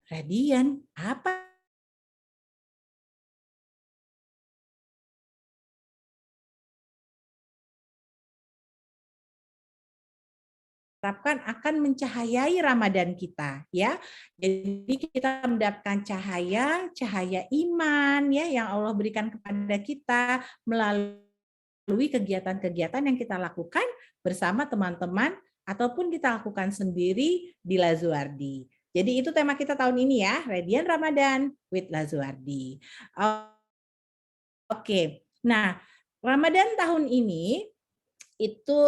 Radian, apa harapkan akan mencahayai Ramadan kita ya. Jadi kita mendapatkan cahaya iman ya yang Allah berikan kepada kita melalui kegiatan-kegiatan yang kita lakukan bersama teman-teman ataupun kita lakukan sendiri di Lazuardi. Jadi itu tema kita tahun ini ya, Radian Ramadan with Lazuardi. Oke. Nah, Ramadan tahun ini itu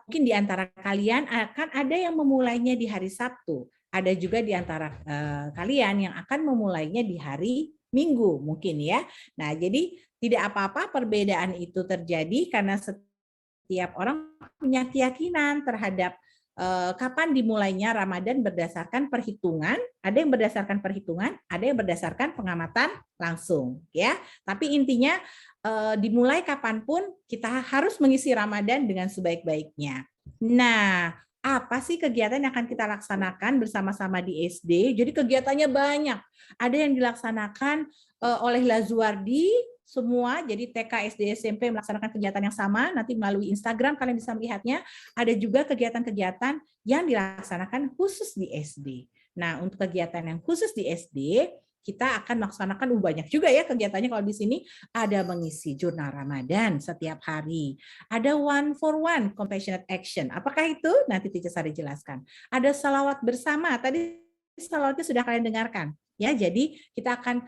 mungkin di antara kalian akan ada yang memulainya di hari Sabtu, ada juga di antara kalian yang akan memulainya di hari Minggu mungkin ya. Nah, jadi tidak apa-apa perbedaan itu terjadi karena setiap orang punya keyakinan terhadap kapan dimulainya Ramadan berdasarkan perhitungan, ada yang berdasarkan perhitungan, ada yang berdasarkan pengamatan langsung ya. Tapi intinya dimulai kapanpun kita harus mengisi Ramadan dengan sebaik-baiknya. Nah, apa sih kegiatan yang akan kita laksanakan bersama-sama di SD? Jadi kegiatannya banyak. Ada yang dilaksanakan oleh Lazuardi semua, jadi TK, SD, SMP melaksanakan kegiatan yang sama, nanti melalui Instagram kalian bisa melihatnya. Ada juga kegiatan-kegiatan yang dilaksanakan khusus di SD. Nah, untuk kegiatan yang khusus di SD, kita akan melaksanakan banyak juga ya kegiatannya. Kalau di sini ada mengisi jurnal Ramadan setiap hari, ada one for one compassionate action. Apakah itu? Nanti Teacher Sari jelaskan. Ada salawat bersama. Tadi salawatnya sudah kalian dengarkan. Ya, jadi kita akan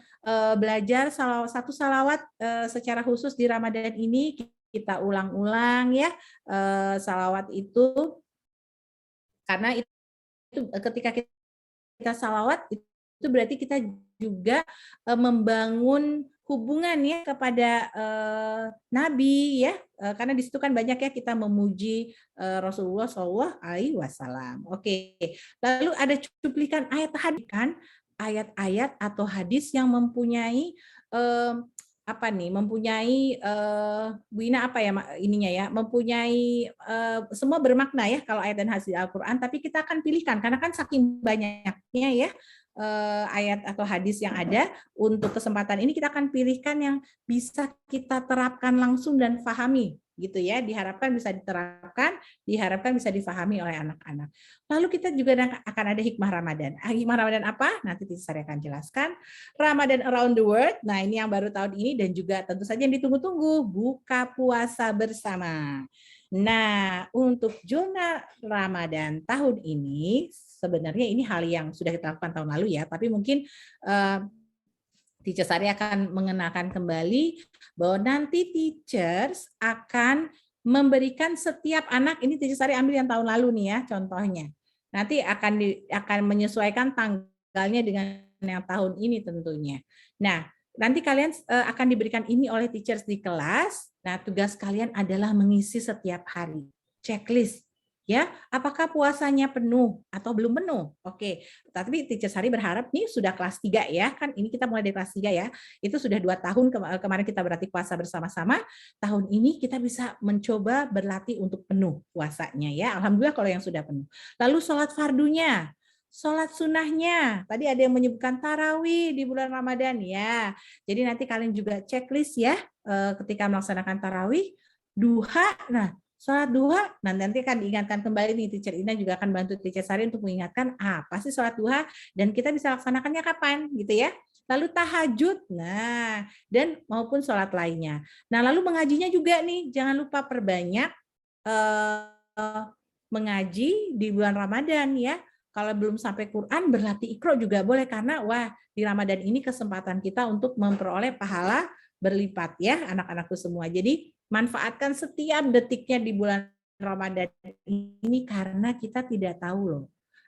belajar satu salawat secara khusus di Ramadan ini. Kita ulang-ulang ya salawat itu, karena itu ketika kita salawat itu berarti kita juga membangun hubungan ya kepada Nabi ya, karena di situ kan banyak ya kita memuji Rasulullah Shallallahu Alaihi Wasallam. Oke, lalu ada cuplikan ayat hadis kan, ayat-ayat atau hadis yang mempunyai apa nih, mempunyai Wina apa ya ininya ya, mempunyai semua bermakna ya kalau ayat dan hadis Al-Quran, tapi kita akan pilihkan karena kan saking banyaknya ya ayat atau hadis yang ada. Untuk kesempatan ini kita akan pilihkan yang bisa kita terapkan langsung dan pahami gitu ya, diharapkan bisa diterapkan, diharapkan bisa difahami oleh anak-anak. Lalu kita juga akan ada hikmah Ramadan. Hikmah Ramadan apa? Nanti saya akan jelaskan. Ramadan around the world. Nah, ini yang baru tahun ini dan juga tentu saja yang ditunggu-tunggu, buka puasa bersama. Nah, untuk zona Ramadan tahun ini, sebenarnya ini hal yang sudah kita lakukan tahun lalu ya, tapi mungkin Teacher Sari akan mengenalkan kembali bahwa nanti teachers akan memberikan setiap anak, ini Teacher Sari ambil yang tahun lalu nih ya contohnya. Nanti akan menyesuaikan tanggalnya dengan yang tahun ini tentunya. Nah, nanti kalian akan diberikan ini oleh teachers di kelas. Nah, tugas kalian adalah mengisi setiap hari checklist. Ya, apakah puasanya penuh atau belum penuh? Oke, tapi Teacher Sari berharap nih sudah kelas 3 ya, kan ini kita mulai dari kelas 3 ya, itu sudah 2 tahun kemarin kita berarti puasa bersama-sama, tahun ini kita bisa mencoba berlatih untuk penuh puasanya ya, alhamdulillah kalau yang sudah penuh. Lalu sholat fardunya, sholat sunnahnya, tadi ada yang menyebutkan tarawih di bulan Ramadan ya, jadi nanti kalian juga checklist ya ketika melaksanakan tarawih, duha, nah sholat duha, nanti akan diingatkan kembali nih, Teacher Ina juga akan bantu Teacher Sari untuk mengingatkan apa sih sholat duha dan kita bisa laksanakannya kapan gitu ya. Lalu tahajud, nah dan maupun sholat lainnya. Nah lalu mengajinya juga nih, jangan lupa perbanyak mengaji di bulan Ramadan ya. Kalau belum sampai Quran, berlatih Iqra juga boleh karena wah di Ramadan ini kesempatan kita untuk memperoleh pahala berlipat ya anak-anakku semua. Jadi manfaatkan setiap detiknya di bulan Ramadan ini karena kita tidak tahu loh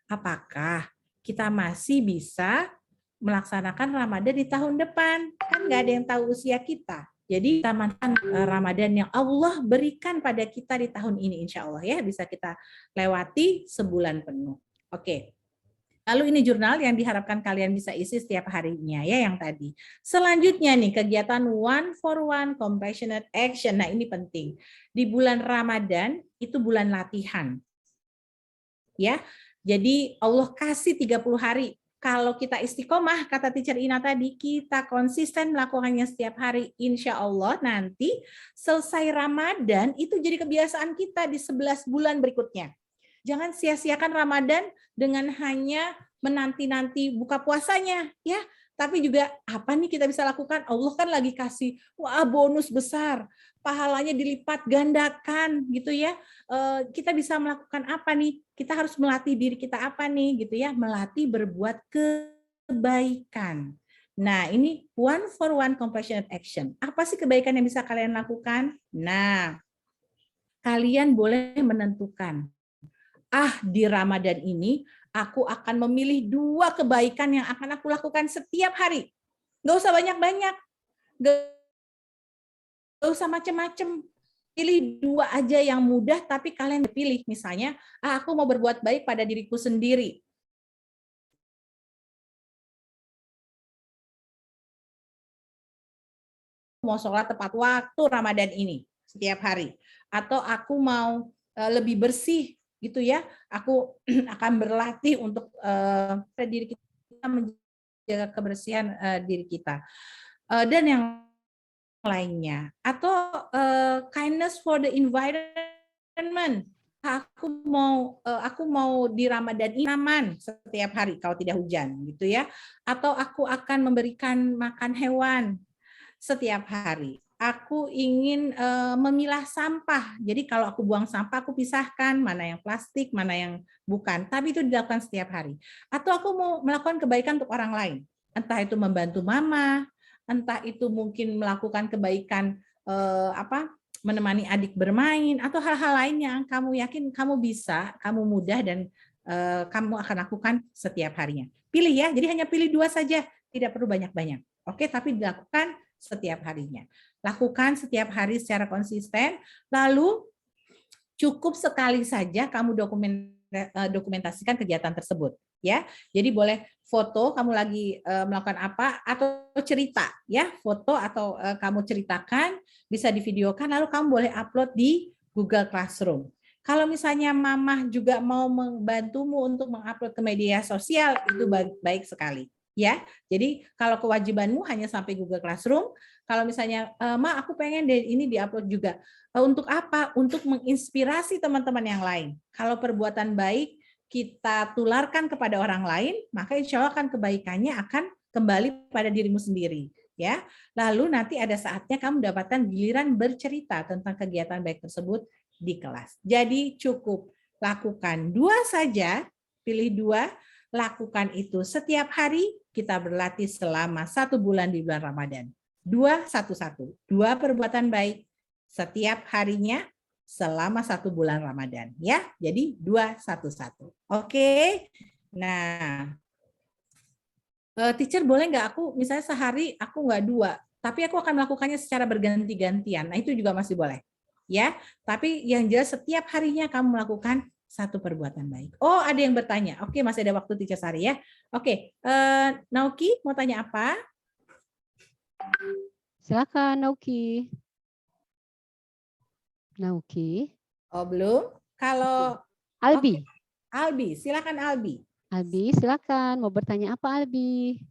apakah kita masih bisa melaksanakan Ramadan di tahun depan. Kan nggak ada yang tahu usia kita. Jadi kita manfaatkan Ramadan yang Allah berikan pada kita di tahun ini insya Allah ya bisa kita lewati sebulan penuh. Oke. Lalu ini jurnal yang diharapkan kalian bisa isi setiap harinya ya yang tadi. Selanjutnya nih kegiatan one for one compassionate action. Nah ini penting. Di bulan Ramadan itu bulan latihan. Ya. Jadi Allah kasih 30 hari. kalau kita istiqomah, kata teacher Ina tadi, kita konsisten melakukannya setiap hari, insya Allah nanti selesai Ramadan itu jadi kebiasaan kita di 11 bulan berikutnya. Jangan sia-siakan Ramadan dengan hanya menanti-nanti buka puasanya, ya. Tapi juga apa nih kita bisa lakukan? Allah kan lagi kasih bonus besar, pahalanya dilipat gandakan gitu ya. Kita bisa melakukan apa nih? Kita harus melatih diri kita apa nih gitu ya? Melatih berbuat kebaikan. Nah, ini one for one compassionate action. Apa sih kebaikan yang bisa kalian lakukan? Nah, kalian boleh menentukan, di Ramadan ini aku akan memilih 2 kebaikan yang akan aku lakukan setiap hari. Nggak usah banyak-banyak, nggak usah macam-macam. Pilih 2 aja yang mudah, tapi kalian pilih. Misalnya, aku mau berbuat baik pada diriku sendiri. Mau sholat tepat waktu Ramadan ini, setiap hari. Atau aku mau lebih bersih, gitu ya, aku akan berlatih untuk diri kita menjaga kebersihan diri kita dan yang lainnya. Atau kindness for the environment, aku mau di Ramadan ini aman setiap hari kalau tidak hujan, gitu ya. Atau aku akan memberikan makan hewan setiap hari. Aku ingin memilah sampah. Jadi kalau aku buang sampah, aku pisahkan mana yang plastik, mana yang bukan. Tapi itu dilakukan setiap hari. Atau aku mau melakukan kebaikan untuk orang lain. Entah itu membantu mama, entah itu mungkin melakukan kebaikan menemani adik bermain, atau hal-hal lain yang kamu yakin kamu bisa, kamu mudah, dan kamu akan lakukan setiap harinya. Pilih ya, jadi hanya pilih 2 saja, tidak perlu banyak-banyak. Oke, tapi dilakukan setiap harinya. Lakukan setiap hari secara konsisten, lalu cukup sekali saja kamu dokumentasikan kegiatan tersebut, ya. Jadi boleh foto kamu lagi melakukan apa, atau cerita, ya, foto atau kamu ceritakan, bisa divideokan, lalu kamu boleh upload di Google Classroom. Kalau misalnya mamah juga mau membantumu untuk mengupload ke media sosial, itu baik sekali. Ya, jadi kalau kewajibanmu hanya sampai Google Classroom, kalau misalnya, Ma, aku pengen deh ini diupload juga. Untuk apa? Untuk menginspirasi teman-teman yang lain. Kalau perbuatan baik kita tularkan kepada orang lain, maka insya Allah kan kebaikannya akan kembali pada dirimu sendiri. Ya, lalu nanti ada saatnya kamu mendapatkan giliran bercerita tentang kegiatan baik tersebut di kelas. Jadi cukup lakukan 2 saja, pilih 2. Lakukan itu setiap hari, kita berlatih selama 1 bulan di bulan Ramadan. 2-1-1, 2 perbuatan baik setiap harinya selama 1 bulan Ramadan. Ya, jadi 2-1-1. Oke. Nah, teacher boleh nggak aku misalnya sehari aku nggak 2, tapi aku akan melakukannya secara berganti-gantian. Nah, itu juga masih boleh. Ya, tapi yang jelas setiap harinya kamu melakukan 1 perbuatan baik. Oh, ada yang bertanya. Oke, masih ada waktu teacher Sari ya. Oke, Nauki mau tanya apa? Silakan Nauki. Nauki. Oh, belum. Kalau Albi. Okay. Albi, silakan Albi. Albi, silakan. Mau bertanya apa Albi?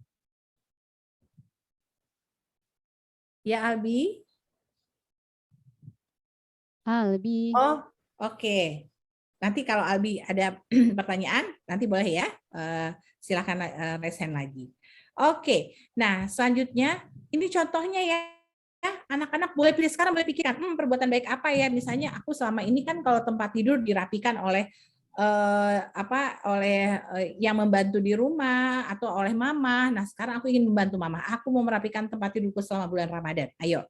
Ya, Albi. Albi. Oh, oke. Nanti kalau Albi ada pertanyaan, nanti boleh ya. Silakan raise hand lagi. Oke. Nah, selanjutnya ini contohnya ya. Anak-anak boleh pilih sekarang, boleh pikirkan perbuatan baik apa ya. Misalnya aku selama ini kan kalau tempat tidur dirapikan oleh yang membantu di rumah atau oleh mama. Nah, sekarang aku ingin membantu mama. Aku mau merapikan tempat tidurku selama bulan Ramadan. Ayo.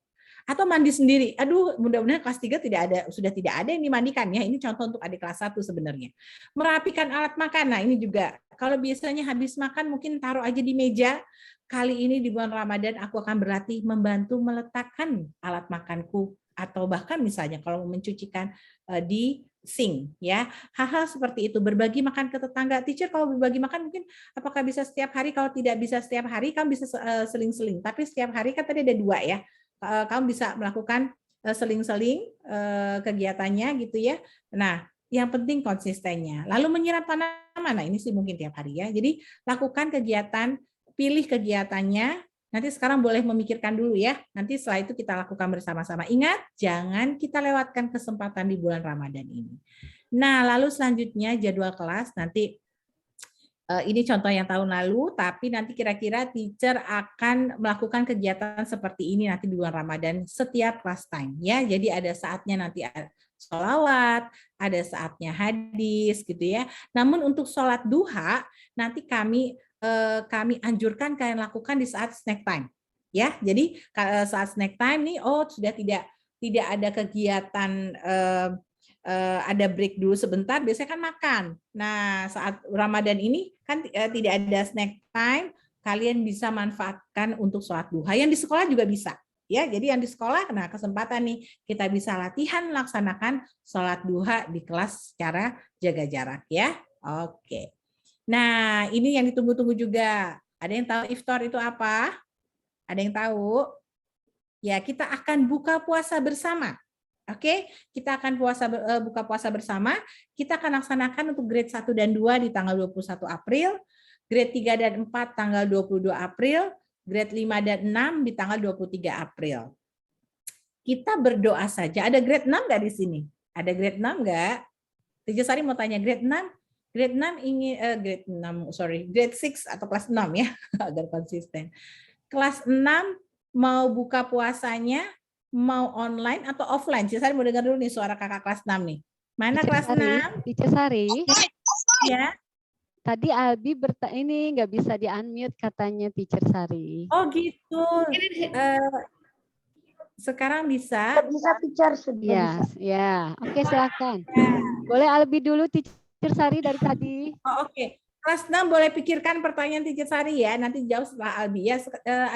Atau mandi sendiri. Aduh, mudah-mudahan kelas 3 sudah tidak ada yang dimandikan ya. Ini contoh untuk adik kelas 1 sebenarnya. Merapikan alat makan. Nah, ini juga kalau biasanya habis makan mungkin taruh aja di meja. Kali ini di bulan Ramadan aku akan berlatih membantu meletakkan alat makanku, atau bahkan misalnya kalau mencucikan di sink ya. Hal-hal seperti itu, berbagi makan ke tetangga. Teacher kalau berbagi makan mungkin apakah bisa setiap hari? Kalau tidak bisa setiap hari, kamu bisa seling-seling. Tapi setiap hari kan tadi ada 2 ya. Kamu bisa melakukan seling-seling kegiatannya gitu ya. Nah, Yang penting konsistennya. Lalu menyiram tanaman, nah ini sih mungkin tiap hari ya. Jadi lakukan kegiatan, pilih kegiatannya. Nanti sekarang boleh memikirkan dulu ya. Nanti setelah itu kita lakukan bersama-sama. Ingat, jangan kita lewatkan kesempatan di bulan Ramadan ini. Nah, lalu selanjutnya jadwal kelas nanti ini contoh yang tahun lalu, tapi nanti kira-kira teacher akan melakukan kegiatan seperti ini nanti di bulan Ramadan setiap class time ya. Jadi ada saatnya nanti sholawat, ada saatnya hadis gitu ya. Namun untuk sholat duha nanti kami anjurkan kalian lakukan di saat snack time ya. Jadi saat snack time nih sudah tidak ada kegiatan ada break dulu sebentar, biasanya kan makan. Nah, saat Ramadan ini kan tidak ada snack time, kalian bisa manfaatkan untuk sholat duha. Yang di sekolah juga bisa. Ya, jadi yang di sekolah, nah kesempatan nih kita bisa latihan melaksanakan sholat duha di kelas secara jaga jarak ya. Oke. Nah, ini yang ditunggu-tunggu juga. Ada yang tahu iftar itu apa? Ada yang tahu? Ya, kita akan buka puasa bersama. Oke, kita akan buka puasa bersama. Kita akan laksanakan untuk grade 1 dan 2 di tanggal 21 April, grade 3 dan 4 tanggal 22 April, grade 5 dan 6 di tanggal 23 April. Kita berdoa saja. Ada grade 6 nggak di sini? Ada grade 6 nggak? Teacher Sari mau tanya grade 6? Grade 6 ingin grade 6 atau kelas 6 ya, agar konsisten. Kelas 6 mau buka puasanya mau online atau offline? Teacher Sari mau dengar dulu nih suara kakak kelas 6 nih. Mana Teacher kelas Sari, 6? Teacher Sari. Ya. Tadi Albi ini nggak bisa di-unmute katanya Teacher Sari. Oh gitu. Sekarang bisa? Bisa teacher, sudah Ya, bisa. ya. Oke, silakan. Boleh Albi dulu Teacher Sari dari tadi. Oh, oke. Kelas 6 boleh pikirkan pertanyaan Teacher Sari ya. Nanti jawab setelah Albi ya.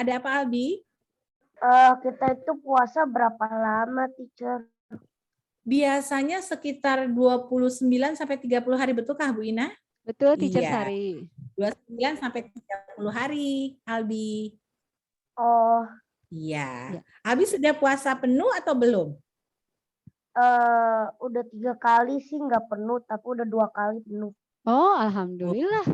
Ada apa Albi? Kita itu puasa berapa lama, teacher? Biasanya sekitar 29 sampai 30 hari, betulkah Bu Ina? Betul, Teacher Iya. Sari. 29 sampai 30 hari, Albi. Oh, Iya. Ya. Albi sudah puasa penuh atau belum? udah 3 kali sih nggak penuh, tapi udah 2 kali penuh. Oh, alhamdulillah.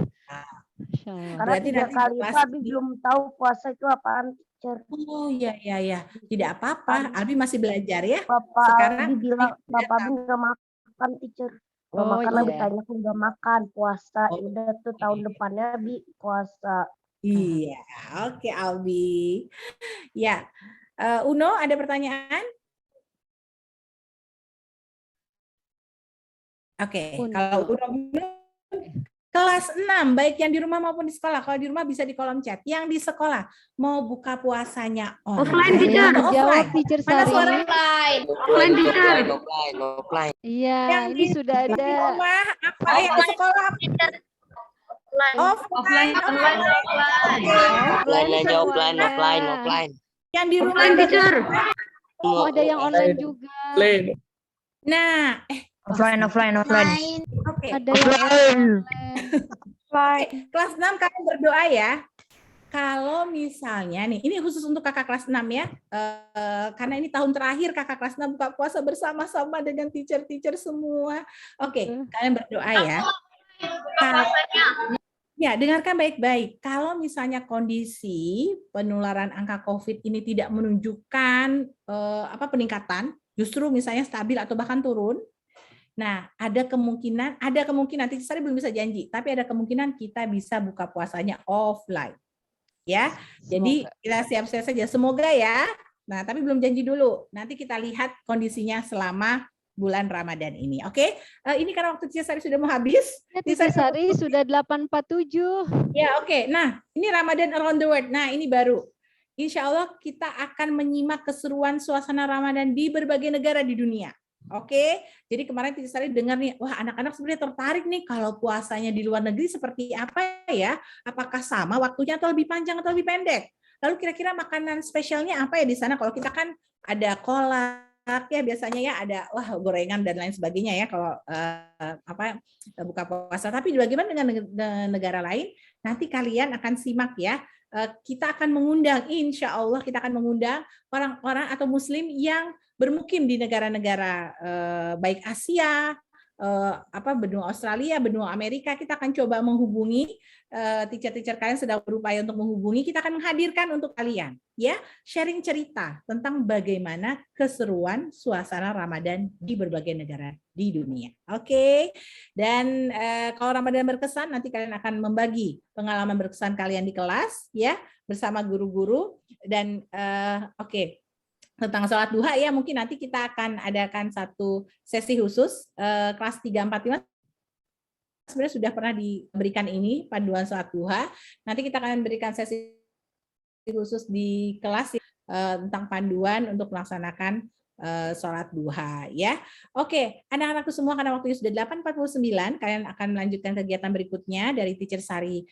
Masya Allah. Karena Berarti 3 nanti kali itu puasa Abi belum tahu puasa itu apaan, teacher. Oh iya. Tidak apa-apa. Albi masih belajar ya. Bapak Sekarang Abi bilang, sudah Bapak Abi nggak makan, teacher. Nggak Oh, makan, iya. Abi tanya aku nggak makan puasa. Oh, Udah tuh tahun depannya Abi puasa. Iya, oke Albi. Ya, Uno ada pertanyaan? Oke, Uno. kalau Uno belum, kelas 6, baik yang di rumah maupun di sekolah. Kalau di rumah bisa di kolom chat. Yang di sekolah mau buka puasanya Offline, Ada teacher. yang atau jawab offline? Teacher Mana Sari. suara Offline, teacher. Offline. Iya, yang ini sudah di ada. rumah? Apa yang di sekolah? Offline. Offline aja, offline, semuanya. offline. Yang di rumah Offline, teacher. Oh, ada yang online juga. Nah, Offline. oke. Ada yang online. Kelas 6 kalian berdoa ya. Kalau misalnya nih, ini khusus untuk kakak kelas 6 ya. Karena ini tahun terakhir kakak kelas 6 buka puasa bersama-sama dengan teacher-teacher semua. Oke, kalian berdoa ya. Ya, dengarkan baik-baik. Kalau misalnya kondisi penularan angka COVID ini tidak menunjukkan peningkatan, justru misalnya stabil atau bahkan turun. Nah, ada kemungkinan nanti saya belum bisa janji, tapi ada kemungkinan kita bisa buka puasanya offline. Ya. Jadi kita siap-siap saja, semoga ya. Nah, tapi belum janji dulu. Nanti kita lihat kondisinya selama bulan Ramadan ini. Oke. Ini karena waktu Teacher Sari sudah mau habis. Ya, Teacher Sari sudah 847. Ya, oke. Nah, ini Ramadan around the world. Nah, ini baru. Insya Allah kita akan menyimak keseruan suasana Ramadan di berbagai negara di dunia. Oke, jadi kemarin Teacher Sari dengar nih, wah anak-anak sebenarnya tertarik nih kalau puasanya di luar negeri seperti apa ya? Apakah sama waktunya atau lebih panjang atau lebih pendek? Lalu kira-kira makanan spesialnya apa ya di sana? Kalau kita kan ada kolak ya biasanya ya, ada gorengan dan lain sebagainya ya kalau buka puasa. Tapi bagaimana dengan negara lain? Nanti kalian akan simak ya. Kita akan mengundang, insya Allah kita akan mengundang orang-orang atau Muslim yang bermukim di negara-negara baik Asia benua Australia, benua Amerika, kita akan coba menghubungi teacher-teacher kalian sedang berupaya untuk menghubungi, kita akan menghadirkan untuk kalian ya, sharing cerita tentang bagaimana keseruan suasana Ramadan di berbagai negara di dunia. Oke. Dan kalau Ramadan berkesan, nanti kalian akan membagi pengalaman berkesan kalian di kelas ya bersama guru-guru. Dan oke, tentang sholat duha ya, mungkin nanti kita akan adakan satu sesi khusus kelas 3, 4, 5. Sebenarnya sudah pernah diberikan ini panduan sholat duha. Nanti kita akan berikan sesi khusus di kelas tentang panduan untuk melaksanakan sholat duha ya. Oke, anak-anakku semua, karena waktunya sudah 8.49, kalian akan melanjutkan kegiatan berikutnya dari Teacher Sari.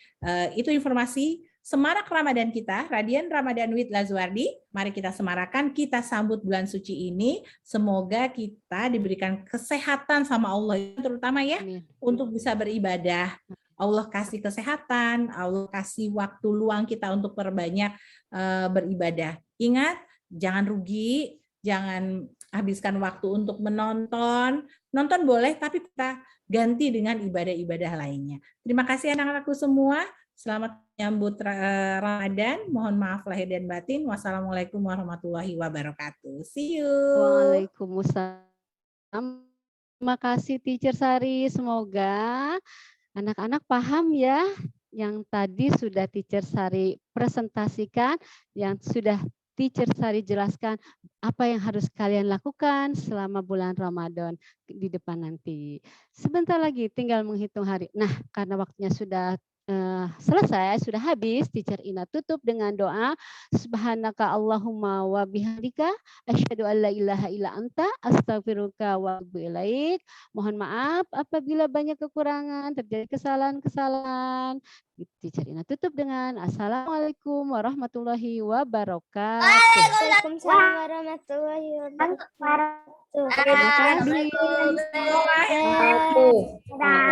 Itu informasi semarak Ramadan kita, Radian Ramadan with Lazuardi. Mari kita semarakan, kita sambut bulan suci ini. Semoga kita diberikan kesehatan sama Allah, terutama ya, untuk bisa beribadah. Allah kasih kesehatan, Allah kasih waktu luang kita untuk perbanyak beribadah. Ingat, jangan rugi, jangan habiskan waktu untuk menonton. Nonton boleh, tapi kita ganti dengan ibadah-ibadah lainnya. Terima kasih anak-anakku semua. Selamat menyambut Ramadan. Mohon maaf lahir dan batin. Wassalamualaikum warahmatullahi wabarakatuh. See you. Waalaikumsalam. Terima kasih Teacher Sari. Semoga anak-anak paham ya yang tadi sudah Teacher Sari presentasikan, yang sudah Teacher Sari jelaskan apa yang harus kalian lakukan selama bulan Ramadan di depan nanti. Sebentar lagi tinggal menghitung hari. Nah, karena waktunya sudah selesai, sudah habis, Teacher Ina tutup dengan doa. Subhanaka Allahumma wa bihamdika asyhadu an la ilaha illa anta astaghfiruka wa atubu ilaik. Mohon maaf apabila banyak kekurangan, terjadi kesalahan-kesalahan. Teacher Ina tutup dengan Assalamualaikum warahmatullahi wabarakatuh. Waalaikumsalam warahmatullahi wabarakatuh. Terima kasih. Dadah.